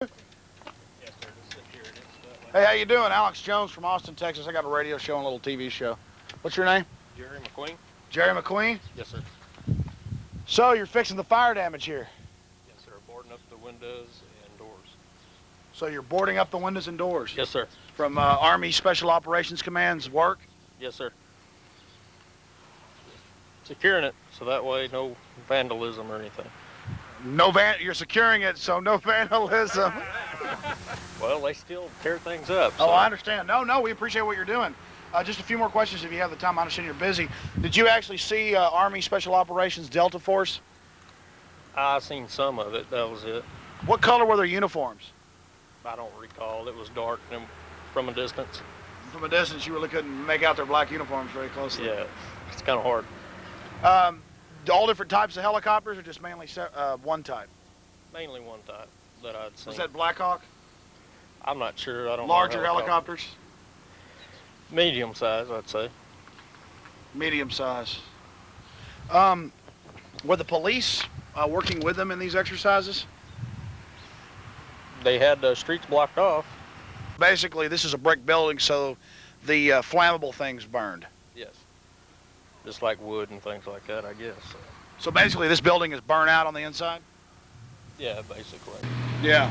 Yes, sir. Just security stuff. Hey, how you doing? Alex Jones from Austin, Texas. I got a radio show and a little TV show. What's your name? Jerry McQueen? Jerry McQueen? Yes, sir. So you're fixing the fire damage here. Yes, sir. Boarding up the windows and doors. So you're boarding up the windows and doors? Yes, sir. From Army Special Operations Command's work? Yes, sir. Securing it so that way no vandalism or anything. You're securing it, so no vandalism. Well, they still tear things up. Oh, so. I understand. No, we appreciate what you're doing. Just a few more questions if you have the time. I understand you're busy. Did you actually see Army Special Operations Delta Force? I seen some of it. That was it. What color were their uniforms? I don't recall. It was dark and from a distance. From a distance, you really couldn't make out their black uniforms very closely. Yeah, it's kind of hard. All different types of helicopters, or just mainly one type? Mainly one type that I'd seen. Was that Black Hawk? I'm not sure. I don't know. Larger helicopters? Medium size, I'd say. Medium size. Were the police working with them in these exercises? They had the streets blocked off. Basically, this is a brick building, so the flammable things burned. Yes. Just like wood and things like that, I guess. So basically, this building is burnt out on the inside? Yeah, basically. Yeah.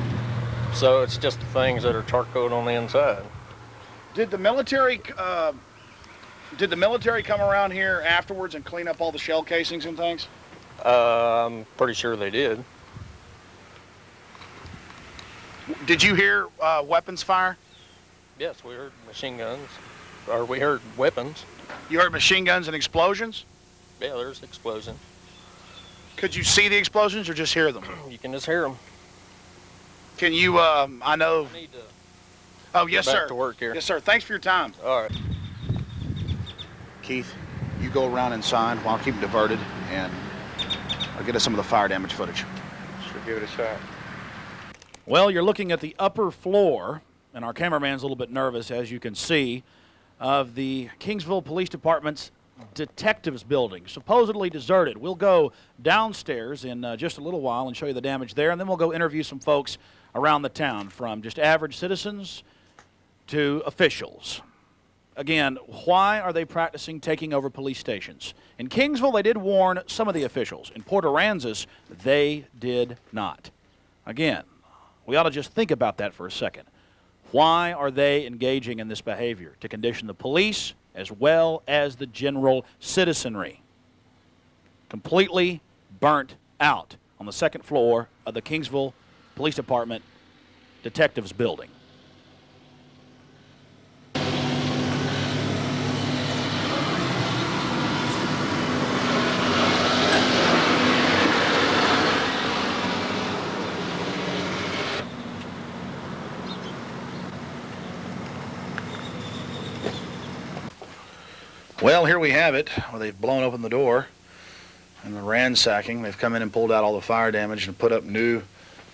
So it's just the things that are charcoaled on the inside. Did the military come around here afterwards and clean up all the shell casings and things? I'm pretty sure they did. Did you hear weapons fire? Yes, we heard machine guns, or we heard weapons. You heard machine guns and explosions? Yeah, there's explosions. Could you see the explosions or just hear them? You can just hear them. Can you, I know... I need to Oh, yes, go back sir. to work here. Yes, sir. Thanks for your time. All right. Keith, you go around inside while I keep it diverted, and I'll get us some of the fire damage footage. Sure, give it a shot. Well, you're looking at the upper floor, and our cameraman's a little bit nervous, as you can see, of the Kingsville Police Department's detectives building, supposedly deserted. We'll go downstairs in just a little while and show you the damage there, and then we'll go interview some folks around the town, from just average citizens to officials. Again, why are they practicing taking over police stations? In Kingsville, they did warn some of the officials. In Port Aransas, they did not. Again, we ought to just think about that for a second. Why are they engaging in this behavior? To condition the police as well as the general citizenry. Completely burnt out on the second floor of the Kingsville Police Department Detectives Building. Well, here we have it, where they've blown open the door and the ransacking. They've come in and pulled out all the fire damage and put up new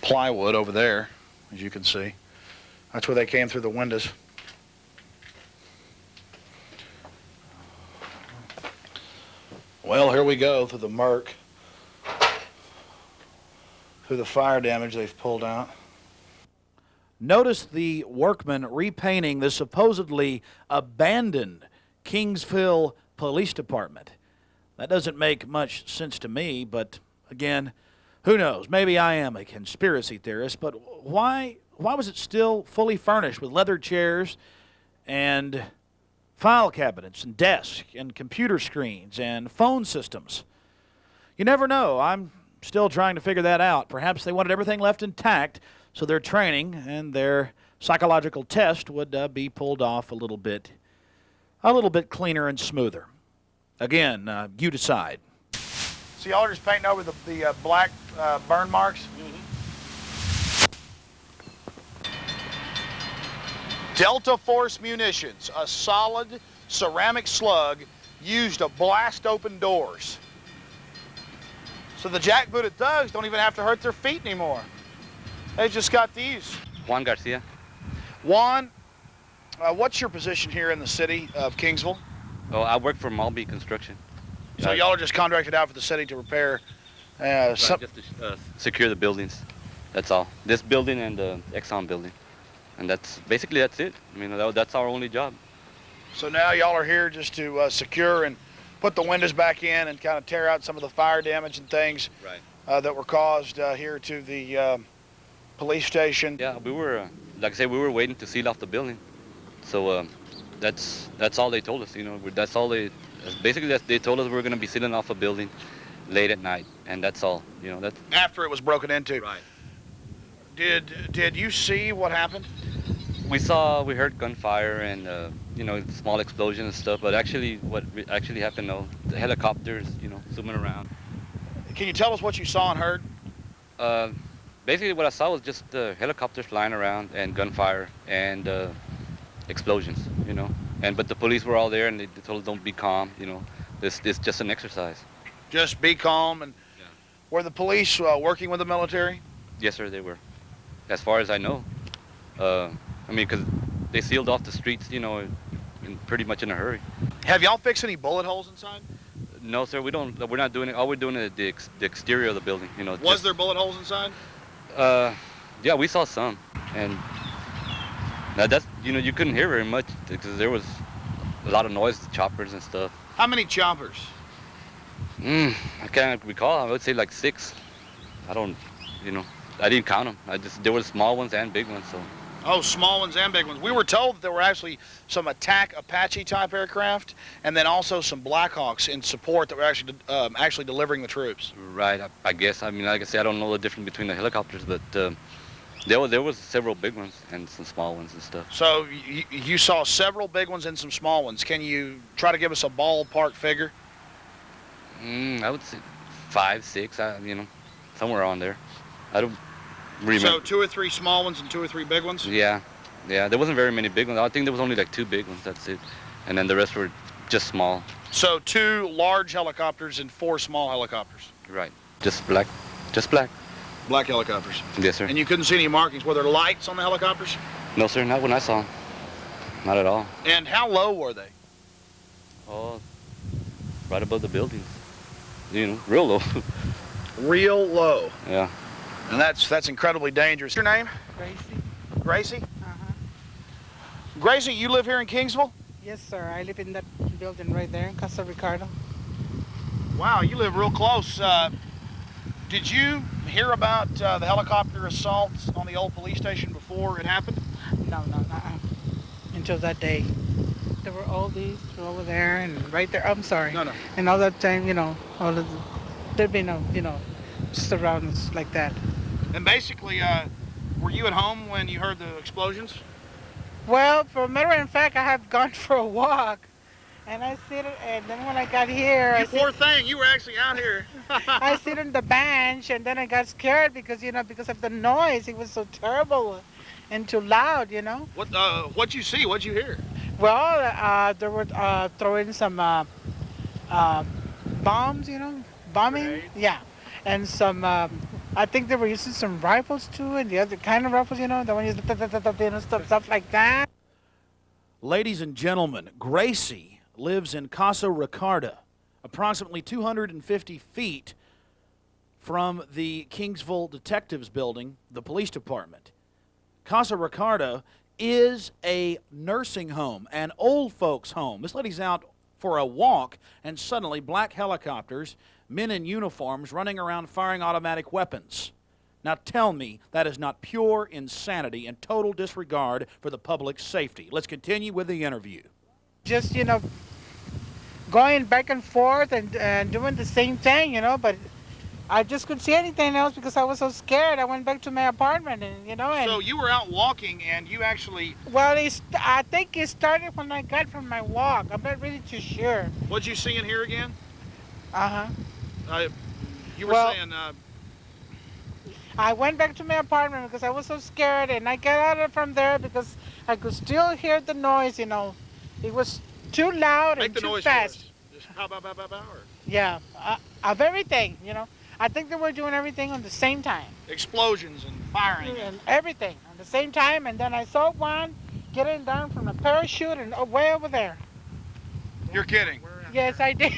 plywood over there, as you can see. That's where they came through the windows. Well, here we go through the murk, through the fire damage they've pulled out. Notice the workmen repainting the supposedly abandoned Kingsville Police Department. That doesn't make much sense to me, but again, who knows? Maybe I am a conspiracy theorist, but why was it still fully furnished with leather chairs and file cabinets and desks and computer screens and phone systems? You never know. I'm still trying to figure that out. Perhaps they wanted everything left intact so their training and their psychological test would be pulled off a little bit cleaner and smoother. Again, you decide. So y'all are just painting over the black burn marks? Delta Force munitions, a solid ceramic slug used to blast open doors. So the jackbooted thugs don't even have to hurt their feet anymore. They just got these. Juan Garcia. Juan, what's your position here in the city of Kingsville? Oh, I work for Malby Construction. So y'all are just contracted out for the city to repair Just to secure the buildings. That's all. This building and the Exxon building. And that's it. I mean, that's our only job. So now y'all are here just to secure and put the windows back in and kind of tear out some of the fire damage and things that were caused here to the police station. Yeah, we were, like I said, we were waiting to seal off the building. So that's all they told us, you know. That's all they, basically they told us we were going to be sealing off a building late at night, and that's all, you know. That's after it was broken into. Right. Did you see what happened? We heard gunfire and, you know, small explosions and stuff, but actually what actually happened, though, the helicopters, you know, zooming around. Can you tell us what you saw and heard? Basically what I saw was just helicopters flying around and gunfire and explosions, you know. But the police were all there and they told us don't be calm, you know. This is just an exercise. Just be calm. And yeah. Were the police working with the military? Yes, sir, they were. As far as I know. I mean, because they sealed off the streets, you know, pretty much in a hurry. Have y'all fixed any bullet holes inside? No, sir, we're not doing it. All we're doing is the exterior of the building, you know. Was there bullet holes inside? Yeah, we saw some. And now that's, you know, you couldn't hear very much because there was a lot of noise, choppers and stuff. How many choppers? I can't recall. I would say like 6. I don't, you know, I didn't count them. There were small ones and big ones, so. Oh, small ones and big ones. We were told that there were actually some attack Apache type aircraft and then also some Blackhawks in support that were actually delivering the troops. Right, I guess. I mean, like I say, I don't know the difference between the helicopters, but there was several big ones and some small ones and stuff. So you saw several big ones and some small ones. Can you try to give us a ballpark figure? I would say 5, 6, you know, somewhere on there. I don't remember. So 2 or 3 small ones and 2 or 3 big ones? Yeah, there wasn't very many big ones. I think there was only like 2 big ones, that's it. And then the rest were just small. So 2 large helicopters and 4 small helicopters? Right, just black. Black helicopters? Yes, sir. And you couldn't see any markings? Were there lights on the helicopters? No, sir, not when I saw them. Not at all. And how low were they? Oh, right above the buildings. You know, real low. Real low. Yeah. And that's incredibly dangerous. Your name? Gracie. Gracie? Uh-huh. Gracie, you live here in Kingsville? Yes, sir. I live in that building right there in Casa Ricardo. Wow, you live real close. Did you hear about the helicopter assault on the old police station before it happened? No. Until that day. There were all these over there and right there. I'm sorry. No. And all that time, you know, there'd be no, you know, surroundings like that. And basically, were you at home when you heard the explosions? Well, for a matter of fact, I have gone for a walk. And I sit, and then when I got here, You poor thing, you were actually out here. I sit on the bench, and then I got scared because, you know, because of the noise. It was so terrible and too loud, you know. What'd you see? What'd you hear? Well, they were throwing some bombs, you know, bombing. Grenade? Yeah, and some. I think they were using some rifles too, and the other kind of rifles, you know, the one used stuff like that. Ladies and gentlemen, Gracie lives in Casa Ricardo, approximately 250 feet from the Kingsville Detectives Building, the police department. Casa Ricardo is a nursing home, an old folks' home. This lady's out for a walk, and suddenly black helicopters, men in uniforms running around firing automatic weapons. Now tell me that is not pure insanity and total disregard for the public's safety. Let's continue with the interview. Just, you know, going back and forth and doing the same thing, you know, but I just couldn't see anything else because I was so scared. I went back to my apartment, and you know. And So you were out walking, and you actually. well, I think it started when I got from my walk. I'm not really too sure. What'd you see in here again? Uh-huh. You were Well- saying. I went back to my apartment because I was so scared, and I got out from there because I could still hear the noise, you know. It was too loud Make and the too noise fast. for us. Just how about or Yeah, of everything, you know. I think they were doing everything at the same time. explosions and firing. And everything at the same time, and then I saw one getting down from a parachute and way over there. You're kidding. Yes, I did.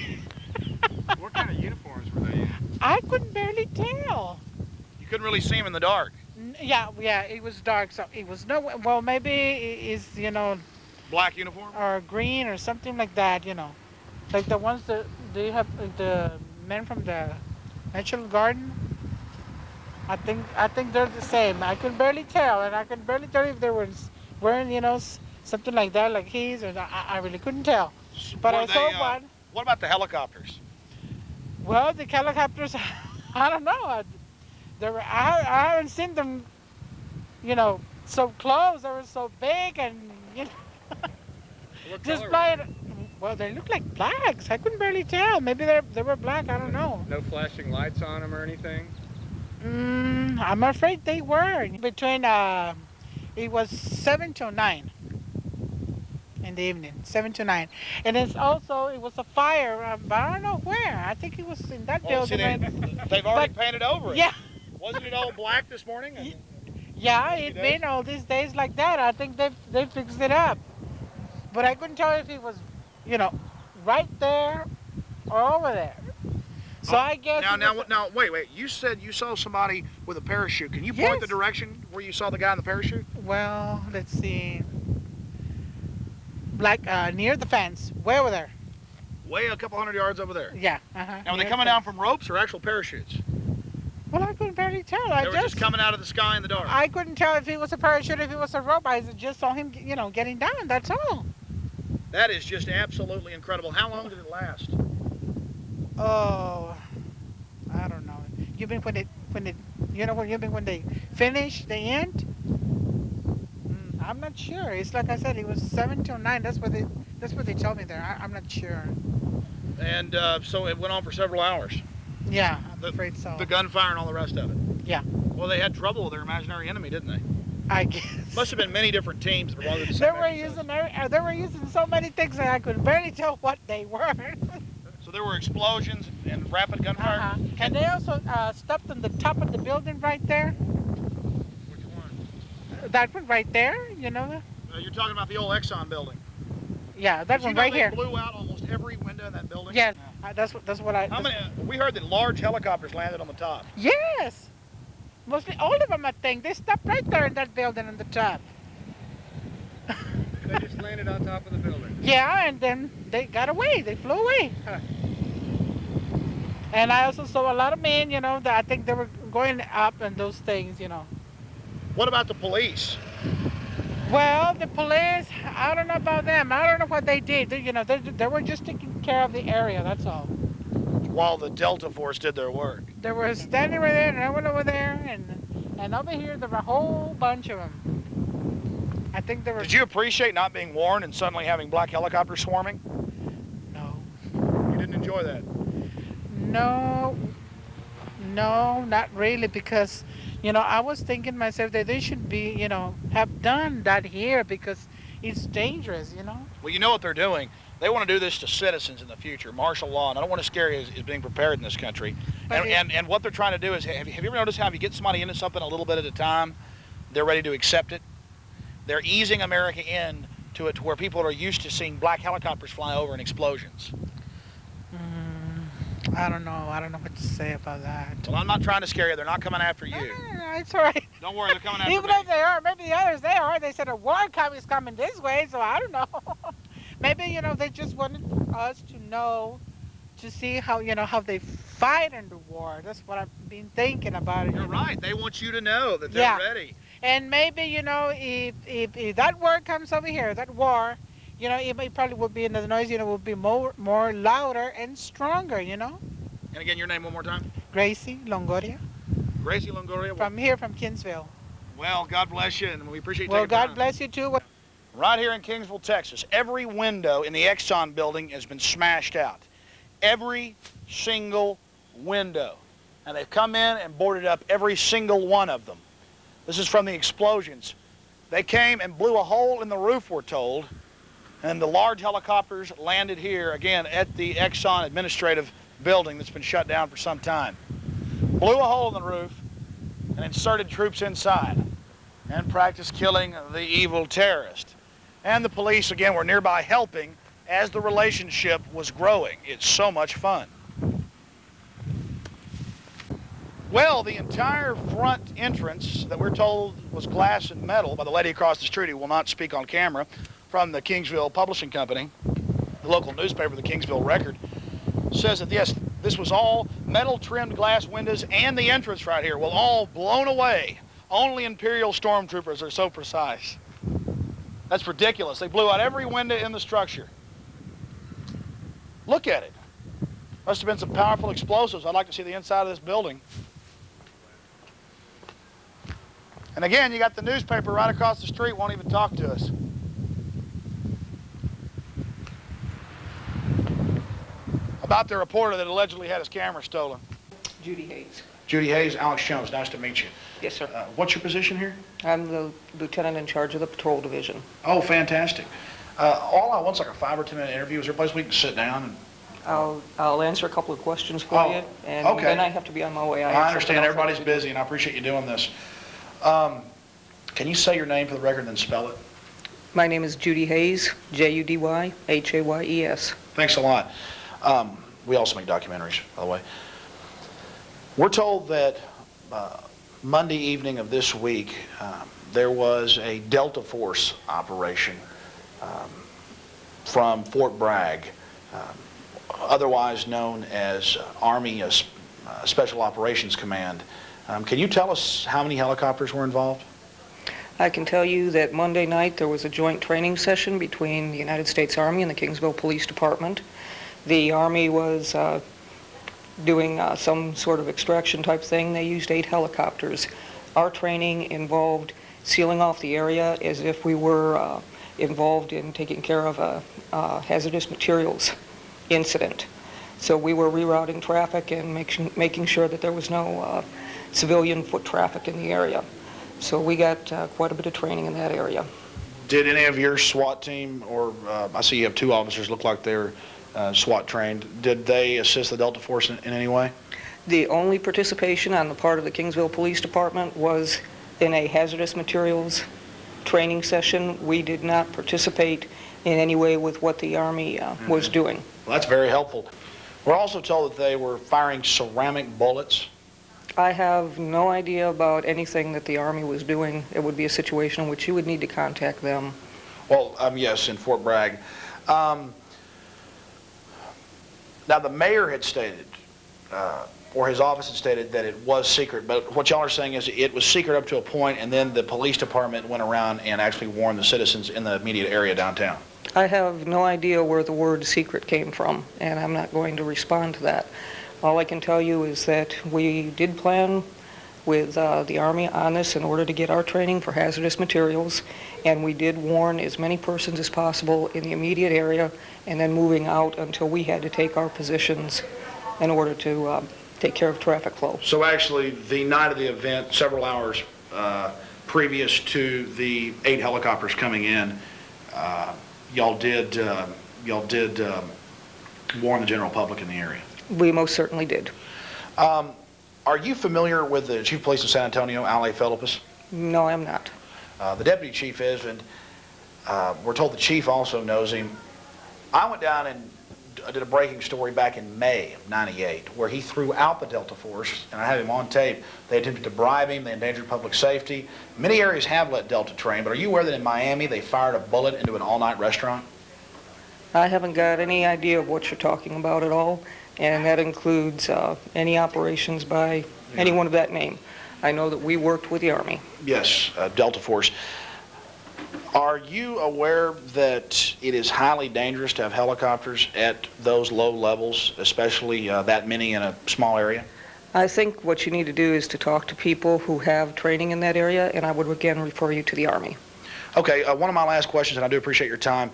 What kind of uniforms were they in? I couldn't barely tell. You couldn't really see him in the dark. Yeah, it was dark, so it was no, well, maybe it's, Black uniform? or green or something like that, like the ones that they have, like the men from the Natural Garden. I think they're the same. I could barely tell, and I could barely tell if they were wearing, something like that, like his, or I really couldn't tell. But Were I saw they, one. What about the helicopters? Well, the helicopters, I don't know. I haven't seen them, so close. They were so big, and What just color? flying. Well, they look like blacks. I couldn't barely tell. Maybe they were black. I don't know. No flashing lights on them or anything? I'm afraid they were. Between it was 7 to 9 in the evening, 7 to 9, and it was a fire, but I don't know where. I think it was in that building. They've already painted over it. Yeah. Wasn't it all black this morning? Yeah, it's been all these days like that. I think they fixed it up, but I couldn't tell if it was, right there or over there. So I guess. Now, wait. You said you saw somebody with a parachute. Can you point Yes. the direction where you saw the guy in the parachute? Well, let's see. Like near the fence, way over there. Way a couple hundred yards over there. Yeah. Now, were they coming down from ropes or actual parachutes? Well, I couldn't barely tell. They were just coming out of the sky in the dark. I couldn't tell if he was a parachute, if he was a rope. I just saw him, getting down. That's all. That is just absolutely incredible. How long did it last? Oh, I don't know. You mean when they finish, they end? I'm not sure. It's like I said, it was 7 till 9. That's what they told me there. I'm not sure. And so it went on for several hours. Yeah, I'm afraid so. The gunfire and all the rest of it. Yeah. Well, they had trouble with their imaginary enemy, didn't they? I guess. Must have been many different teams that were all the They same were exercise. they were using so many things that I could barely tell what they were. So there were explosions and rapid gunfire. And they also stopped on the top of the building right there. Which one? That one right there, You're talking about the old Exxon building. Yeah, that Did one you know right they here. blew out almost every window in that building? Yeah, that's what I. How many? We heard that large helicopters landed on the top. Yes, mostly all of them. I think they stopped right there in that building on the top. They just landed on top of the building. Yeah, and then they got away. They flew away. And I also saw a lot of men, that I think they were going up in those things, What about the police? Well, the police, I don't know about them. I don't know what they did. They were just taking care of the area, that's all. While the Delta Force did their work. They were standing right there, and I went over there, and over here there were a whole bunch of them. I think there were... Did you appreciate not being warned and suddenly having black helicopters swarming? No. You didn't enjoy that? No, not really, because, I was thinking myself that they should be, have done that here because it's dangerous, Well, you know what they're doing. They want to do this to citizens in the future, martial law, and I don't want to scare you is being prepared in this country. And what they're trying to do is, have you ever noticed how if you get somebody into something a little bit at a time, they're ready to accept it? They're easing America in to it to where people are used to seeing black helicopters fly over and explosions. I don't know what to say about that. Well, I'm not trying to scare you. They're not coming after you. No, it's all right. Don't worry, they're coming after Even me. if they are, maybe the others they are. They said a war is coming this way, so I don't know. Maybe they just wanted us to know, to see how how they fight in the war. That's what I've been thinking about it. You're right. They want you to know that they're ready. And maybe if that war comes over here, that war, it probably would be, and the noise, would be more louder and stronger, And again, your name one more time? Gracie Longoria. Gracie Longoria. From here, from Kingsville. Well, God bless you, and we appreciate you Well, taking time. God bless you too. Right here in Kingsville, Texas, every window in the Exxon building has been smashed out. Every single window. And they've come in and boarded up every single one of them. This is from the explosions. They came and blew a hole in the roof, we're told, and the large helicopters landed here, again, at the Exxon administrative building that's been shut down for some time. Blew a hole in the roof and inserted troops inside and practiced killing the evil terrorist. And the police, again, were nearby helping as the relationship was growing. It's so much fun. Well, the entire front entrance that we're told was glass and metal by the lady across the street who will not speak on camera from the Kingsville Publishing Company, the local newspaper, the Kingsville Record, says that yes, this was all metal trimmed glass windows and the entrance right here, well, all blown away. Only Imperial stormtroopers are so precise. That's ridiculous. They blew out every window in the structure. Look at it. Must have been some powerful explosives. I'd like to see the inside of this building. And again, you got the newspaper right across the street, won't even talk to us. About the reporter that allegedly had his camera stolen. Judy Hayes. Judy Hayes, Alex Jones, nice to meet you. Yes, sir. What's your position here? I'm the lieutenant in charge of the patrol division. Oh, fantastic. All I want's like a 5 or 10 minute interview. Is there a place we can sit down? And... I'll answer a couple of questions for you, and okay. then I have to be on my way. I understand everybody's busy, and I appreciate you doing this. Can you say your name for the record and then spell it? My name is Judy Hayes, Judyhayes. Thanks a lot. We also make documentaries, by the way. We're told that Monday evening of this week, there was a Delta Force operation from Fort Bragg, otherwise known as Army Special Operations Command. Can you tell us how many helicopters were involved? I can tell you that Monday night there was a joint training session between the United States Army and the Kingsville Police Department. The Army was doing some sort of extraction type thing. They used 8 helicopters. Our training involved sealing off the area as if we were involved in taking care of a hazardous materials incident. So we were rerouting traffic and making sure that there was no civilian foot traffic in the area. So we got quite a bit of training in that area. Did any of your SWAT team, or I see you have 2 officers look like they're SWAT trained, did they assist the Delta Force in any way? The only participation on the part of the Kingsville Police Department was in a hazardous materials training session. We did not participate in any way with what the Army was doing. Well, that's very helpful. We're also told that they were firing ceramic bullets. I have no idea about anything that the Army was doing. It would be a situation in which you would need to contact them. Well, yes, in Fort Bragg. Now, the mayor had stated, or his office had stated, that it was secret, but what y'all are saying is it was secret up to a point, and then the police department went around and actually warned the citizens in the immediate area downtown. I have no idea where the word secret came from, and I'm not going to respond to that. All I can tell you is that we did plan with the Army on this in order to get our training for hazardous materials, and we did warn as many persons as possible in the immediate area and then moving out until we had to take our positions in order to take care of traffic flow. So actually, the night of the event, several hours previous to the 8 helicopters coming in, y'all did warn the general public in the area? We most certainly did. Are you familiar with the Chief of Police of San Antonio, Al Philippus? No, I'm not. The deputy chief is, and we're told the chief also knows him. I went down and did a breaking story back in May of '98 where he threw out the Delta Force, and I have him on tape. They attempted to bribe him. They endangered public safety. Many areas have let Delta train, but are you aware that in Miami they fired a bullet into an all-night restaurant? I haven't got any idea of what you're talking about at all, and that includes any operations by anyone of that name. I know that we worked with the Army. Yes, Delta Force. Are you aware that it is highly dangerous to have helicopters at those low levels, especially that many in a small area? I think what you need to do is to talk to people who have training in that area, and I would again refer you to the Army. Okay, one of my last questions, and I do appreciate your time.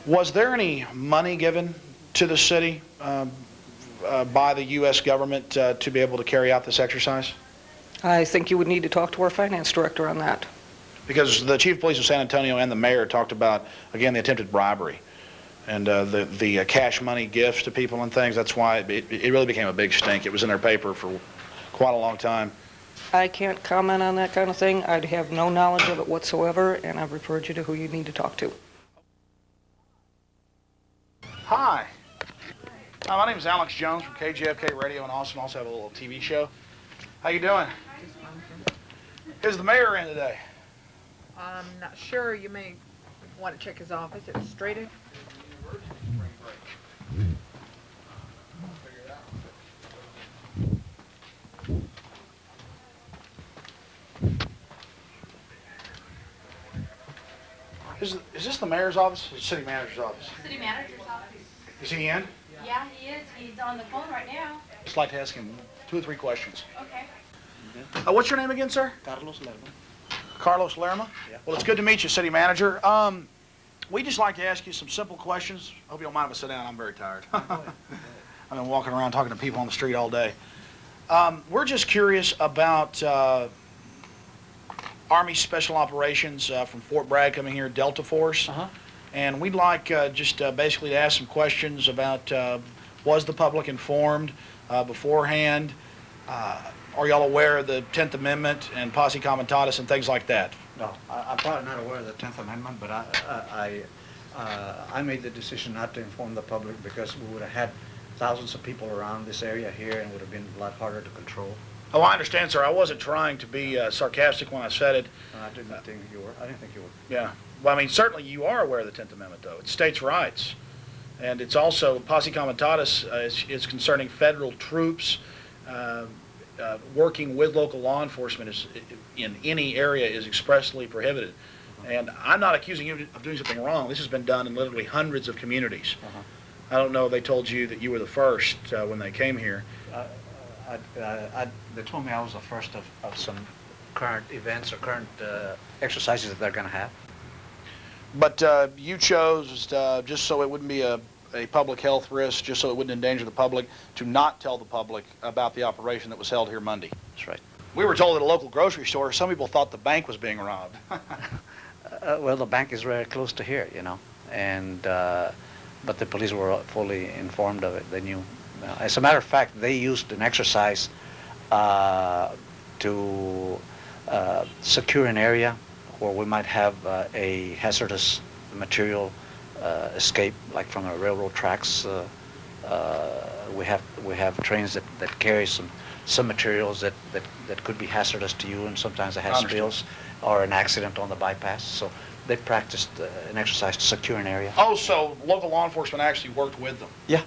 Was there any money given to the city by the U.S. government to be able to carry out this exercise? I think you would need to talk to our finance director on that. Because the Chief of Police of San Antonio and the mayor talked about, again, the attempted bribery and the cash money gifts to people and things. That's why it really became a big stink. It was in their paper for quite a long time. I can't comment on that kind of thing. I'd have no knowledge of it whatsoever, and I've referred you to who you need to talk to. Hi. Hi, my name is Alex Jones from KJFK Radio in Austin. Also have a little TV show. How you doing? Is the mayor in today? I'm not sure. You may want to check his office. It's straight in. Is this the mayor's office or the city manager's office? City manager's office. Is he in? Yeah, he is. He's on the phone right now. Just like to ask him 2 or 3 questions. Okay. What's your name again, sir? Carlos Lerma. Carlos Lerma? Yeah. Well, it's good to meet you, city manager. We just like to ask you some simple questions. I hope you don't mind if I sit down. I'm very tired. I've been walking around talking to people on the street all day. We're just curious about Army Special Operations from Fort Bragg coming here, Delta Force. And we'd like just basically to ask some questions about was the public informed beforehand? Are y'all aware of the 10th Amendment and posse comitatus and things like that? No, I'm probably not aware of the 10th Amendment, but I made the decision not to inform the public because we would have had thousands of people around this area here and would have been a lot harder to control. Oh, I understand, sir. I wasn't trying to be sarcastic when I said it. I didn't think you were. I didn't think you were. Yeah. Well, I mean, certainly you are aware of the 10th Amendment, though. It's states' rights. And it's also, posse comitatus is concerning federal troops working with local law enforcement in any area is expressly prohibited. And I'm not accusing you of doing something wrong. This has been done in literally hundreds of communities. I don't know if they told you that you were the first when they came here. They told me I was the first of some current events or current exercises that they're going to have. But you chose, just so it wouldn't be a public health risk, just so it wouldn't endanger the public, to not tell the public about the operation that was held here Monday. That's right. We were told at a local grocery store, some people thought the bank was being robbed. Well, the bank is very close to here, you know, and but the police were fully informed of it. They knew. As a matter of fact, they used an exercise to secure an area where we might have a hazardous material escape, like from the railroad tracks. We have trains that carry some materials that could be hazardous to you, and sometimes they have spills or an accident on the bypass. So they practiced an exercise to secure an area. Oh, so local law enforcement actually worked with them? Yeah.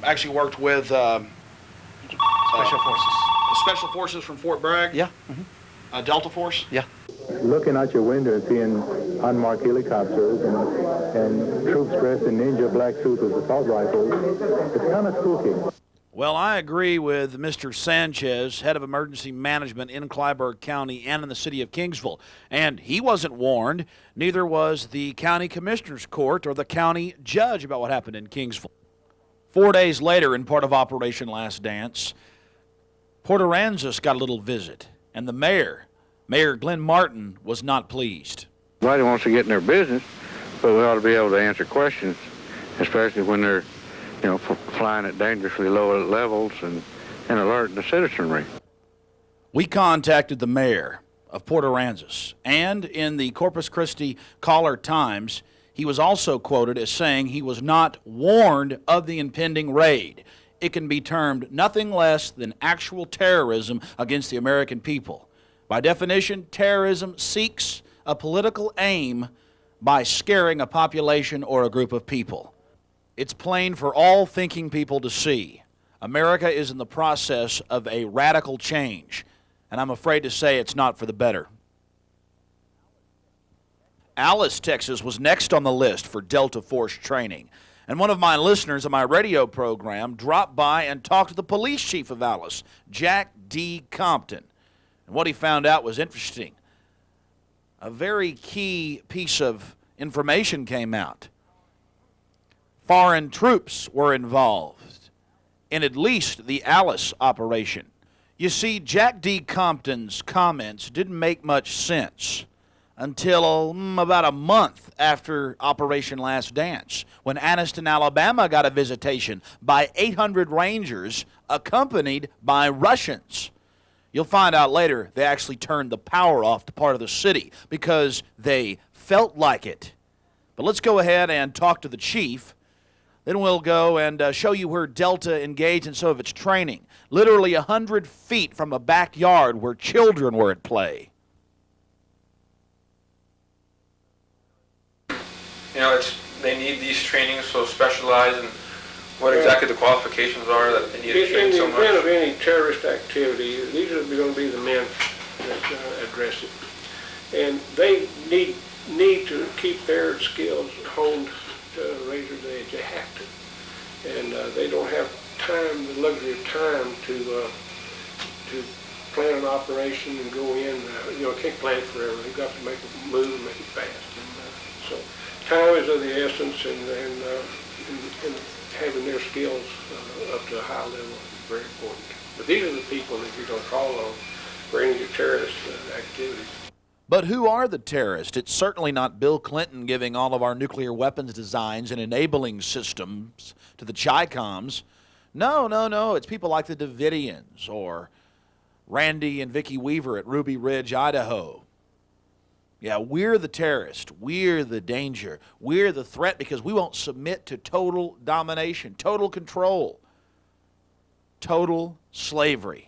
Actually worked with Special forces. Special forces from Fort Bragg? Yeah. Delta Force? Yeah. Looking out your window and seeing unmarked helicopters and troops dressed in ninja black suits with assault rifles, it's kind of spooky. Well, I agree with Mr. Sanchez, head of emergency management in Clyburg County and in the city of Kingsville. And he wasn't warned, neither was the county commissioner's court or the county judge about what happened in Kingsville. 4 days later, in part of Operation Last Dance, Port Aransas got a little visit, and the mayor, Mayor Glenn Martin, was not pleased. Nobody wants to get in their business, but we ought to be able to answer questions, especially when they're, flying at dangerously low levels and alerting the citizenry. We contacted the mayor of Port Aransas, and in the Corpus Christi Caller-Times, he was also quoted as saying he was not warned of the impending raid. It can be termed nothing less than actual terrorism against the American people. By definition, terrorism seeks a political aim by scaring a population or a group of people. It's plain for all thinking people to see. America is in the process of a radical change, and I'm afraid to say it's not for the better. Alice, Texas was next on the list for Delta Force training. And one of my listeners on my radio program dropped by and talked to the police chief of Alice, Jack D. Compton. And what he found out was interesting. A very key piece of information came out. Foreign troops were involved in at least the Alice operation. You see, Jack D. Compton's comments didn't make much sense until about a month after Operation Last Dance, when Anniston, Alabama got a visitation by 800 Rangers accompanied by Russians. You'll find out later they actually turned the power off to part of the city because they felt like it. But let's go ahead and talk to the chief. Then we'll go and show you where Delta engaged in some of its training, literally 100 feet from a backyard where children were at play. You know, they need these trainings so specialized, and what exactly the qualifications are that they need to train so much. In the event of any terrorist activity, these are going to be the men that address it. And they need to keep their skills honed to a razor's edge. They have to. And they don't have time, the luxury of time to plan an operation and go in. You know, can't plan it forever. They've got to make a move and make it fast. And so time is of the essence, and having their skills up to a high level is very important. But these are the people that you're going to call on for any terrorist activities. But who are the terrorists? It's certainly not Bill Clinton giving all of our nuclear weapons designs and enabling systems to the Chi-Coms. No. It's people like the Davidians or Randy and Vicki Weaver at Ruby Ridge, Idaho. Yeah, we're the terrorist. We're the danger. We're the threat because we won't submit to total domination, total control, total slavery.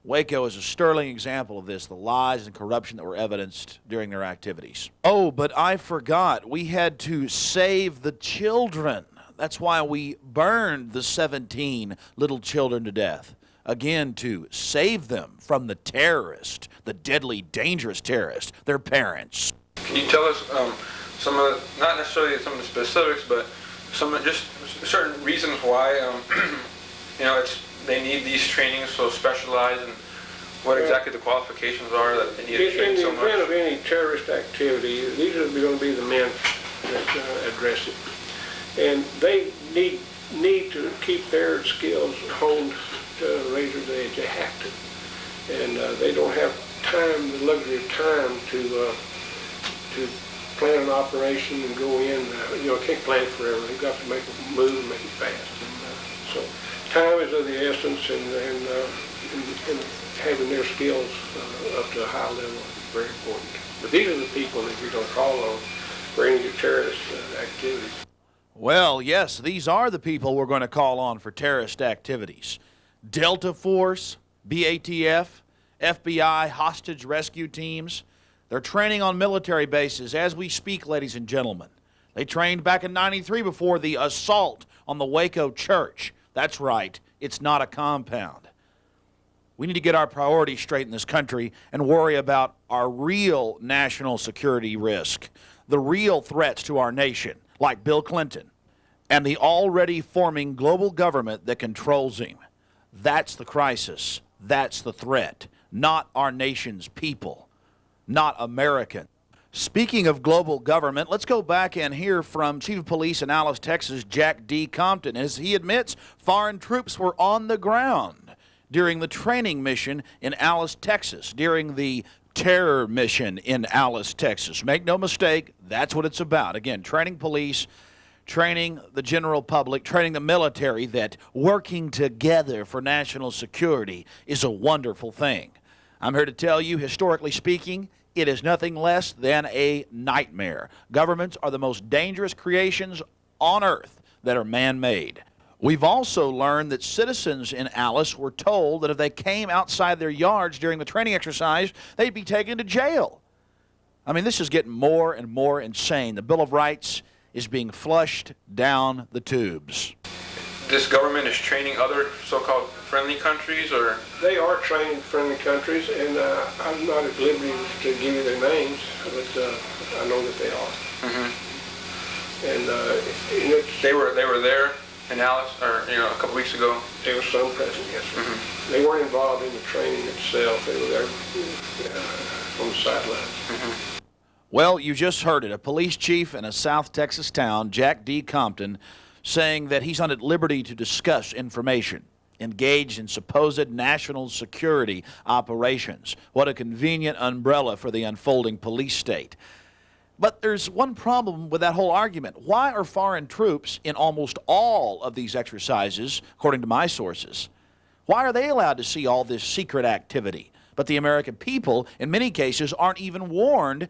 Waco is a sterling example of this, the lies and corruption that were evidenced during their activities. Oh, but I forgot. We had to save the children. That's why we burned the 17 little children to death. Again, to save them from the terrorist, the deadly, dangerous terrorist, their parents. Can you tell us some of the, not necessarily some of the specifics, but some just certain reasons why you know, they need these trainings so specialized, and what exactly the qualifications are that they need to train so much? In the event of any terrorist activity, these are going to be the men that address it. And they need to keep their skills honed to a razor's edge. They have to. And they don't have time, the luxury of time to plan an operation and go in. You know, can't plan it forever. They've got to make a move and make it fast. And so time is of the essence, and having their skills up to a high level is very important. But these are the people that you're going to call on for any terrorist activities. Well, yes, these are the people we're going to call on for terrorist activities. Delta Force, BATF, FBI, hostage rescue teams. They're training on military bases as we speak, ladies and gentlemen. They trained back in '93 before the assault on the Waco church. That's right, it's not a compound. We need to get our priorities straight in this country and worry about our real national security risk, the real threats to our nation, like Bill Clinton, and the already forming global government that controls him. That's the crisis. That's the threat. Not our nation's people. Not American. Speaking of global government, let's go back and hear from Chief of Police in Alice, Texas, Jack D. Compton. As he admits, foreign troops were on the ground during the training mission in Alice, Texas, during the terror mission in Alice, Texas. Make no mistake, that's what it's about. Again, training police, training the general public, training the military, that working together for national security is a wonderful thing. I'm here to tell you, historically speaking, it is nothing less than a nightmare. Governments are the most dangerous creations on earth that are man-made. We've also learned that citizens in Alice were told that if they came outside their yards during the training exercise, they'd be taken to jail. I mean, this is getting more and more insane. The Bill of Rights is being flushed down the tubes. This government is training other so-called friendly countries, or? They are training friendly countries, and I'm not at liberty to give you their names, but I know that they are. Mm-hmm. And it's, they were there in Alice, or a couple weeks ago. There was some present, yes, sir. Mm-hmm. They weren't involved in the training itself. They were there on the sidelines. Mm-hmm. Well, you just heard it. A police chief in a South Texas town, Jack D. Compton, saying that he's not at liberty to discuss information engaged in supposed national security operations. What a convenient umbrella for the unfolding police state. But there's one problem with that whole argument. Why are foreign troops in almost all of these exercises, according to my sources? Why are they allowed to see all this secret activity? But the American people, in many cases, aren't even warned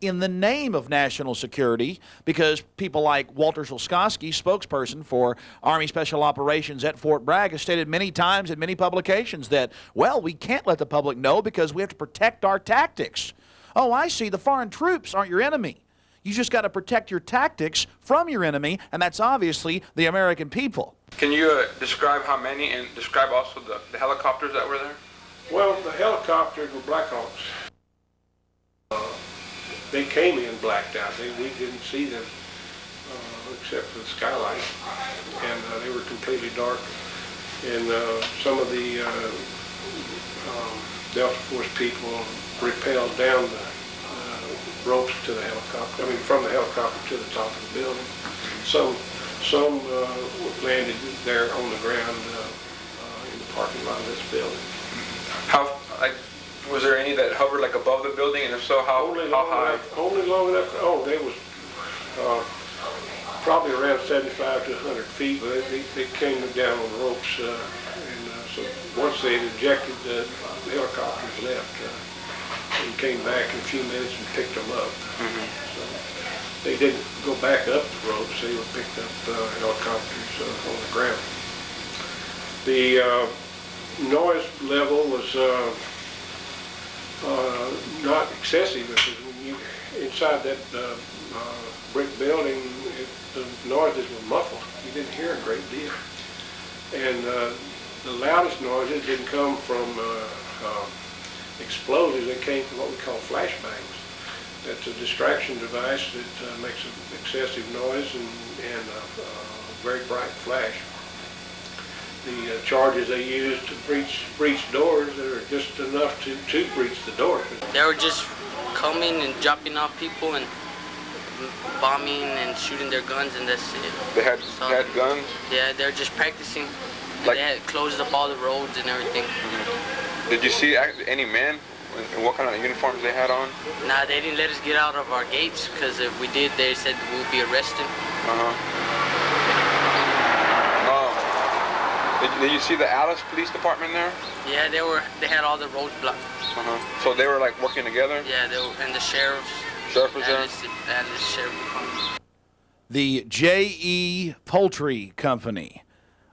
in the name of national security, because people like Walter Szolskowski, spokesperson for Army Special Operations at Fort Bragg, has stated many times in many publications that, well, we can't let the public know because we have to protect our tactics. Oh, I see. The foreign troops aren't your enemy. You just got to protect your tactics from your enemy, and that's obviously the American people. Can you describe how many, and describe also the helicopters that were there? Well, the helicopters were Black Hawks. They came in blacked out. We didn't see them except for the skylight, and they were completely dark. And some of the Delta Force people rappelled down the ropes to the helicopter. I mean, from the helicopter to the top of the building. Some landed there on the ground in the parking lot of this building. Was there any that hovered like above the building, and if so, how high? Only long enough. Oh, they was probably around 75 to 100 feet. But they came down on ropes, and so once they had ejected, the helicopters left and came back in a few minutes and picked them up. So they didn't go back up the ropes. They were picked up helicopters on the ground. The noise level was not excessive, because when you inside that brick building, the noises were muffled. You didn't hear a great deal. And the loudest noises didn't come from explosives. They came from what we call flashbangs. That's a distraction device that makes an excessive noise and a very bright flash. The charges they used to breach doors are just enough to breach the door. They were just coming and dropping off people and bombing and shooting their guns, and that's it. They had guns? Yeah, they're just practicing. Like, they had closed up all the roads and everything. Did you see any men and what kind of uniforms they had on? Nah, they didn't let us get out of our gates, because if we did, they said we'll be arrested. Did you see the Alice Police Department there? Yeah, they had all the roads blocked. So they were like working together? Yeah, they were, and the sheriff was there? And the sheriff department. The J.E. Poultry Company,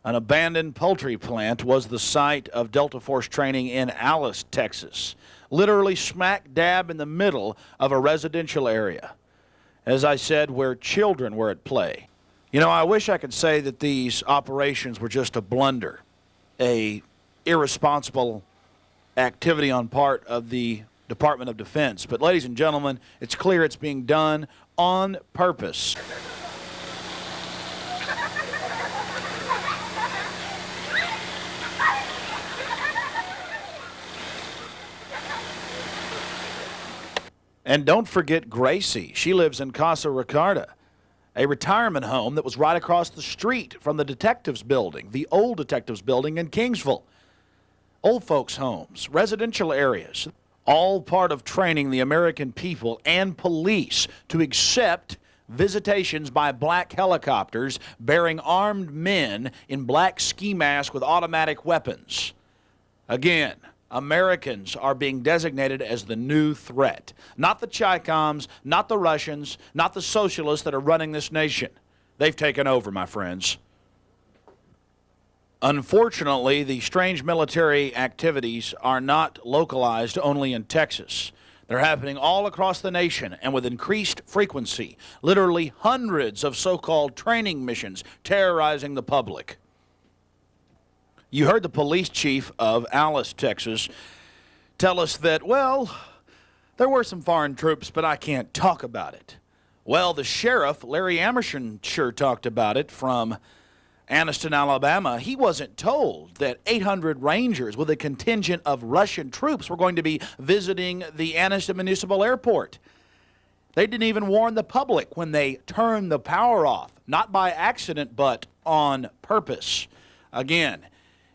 an abandoned poultry plant, was the site of Delta Force training in Alice, Texas, literally smack dab in the middle of a residential area, as I said, where children were at play. You know, I wish I could say that these operations were just a blunder, a irresponsible activity on part of the Department of Defense. But ladies and gentlemen, it's clear it's being done on purpose. And don't forget Gracie. She lives in Casa Ricarda, a retirement home that was right across the street from the detectives building, the old detectives building in Kingsville. Old folks' homes, residential areas, all part of training the American people and police to accept visitations by black helicopters bearing armed men in black ski masks with automatic weapons. Again, Americans are being designated as the new threat. Not the Chicom's, not the Russians, not the socialists that are running this nation. They've taken over, my friends. Unfortunately, the strange military activities are not localized only in Texas. They're happening all across the nation and with increased frequency. Literally hundreds of so-called training missions terrorizing the public. You heard the police chief of Alice, Texas, tell us that, well, there were some foreign troops, but I can't talk about it. Well, the sheriff, Larry Amershon, sure talked about it from Anniston, Alabama. He wasn't told that 800 Rangers with a contingent of Russian troops were going to be visiting the Anniston Municipal Airport. They didn't even warn the public when they turned the power off, not by accident, but on purpose. Again,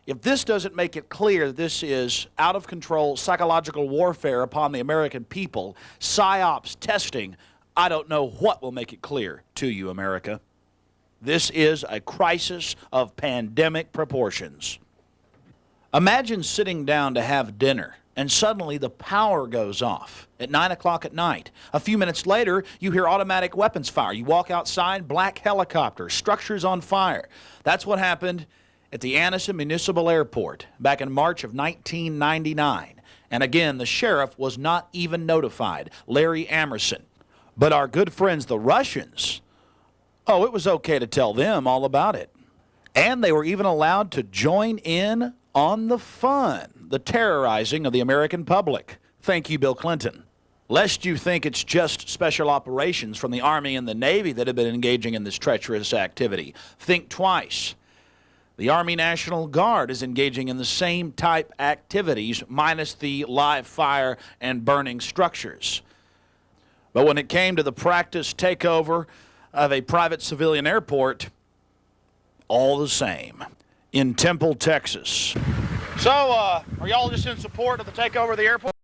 if this doesn't make it clear that this is out-of-control psychological warfare upon the American people, psyops testing, I don't know what will make it clear to you, America. This is a crisis of pandemic proportions. Imagine sitting down to have dinner and suddenly the power goes off at 9 o'clock at night. A few minutes later, you hear automatic weapons fire. You walk outside, black helicopters, structures on fire. That's what happened at the Anniston Municipal Airport back in March of 1999. And again, the sheriff was not even notified, Larry Amerson. But our good friends, the Russians, oh, it was okay to tell them all about it. And they were even allowed to join in on the fun, the terrorizing of the American public. Thank you, Bill Clinton. Lest you think it's just special operations from the Army and the Navy that have been engaging in this treacherous activity. Think twice. The Army National Guard is engaging in the same type activities, minus the live fire and burning structures. But when it came to the practice takeover of a private civilian airport, all the same. In Temple, Texas. So, are y'all just in support of the takeover of the airport?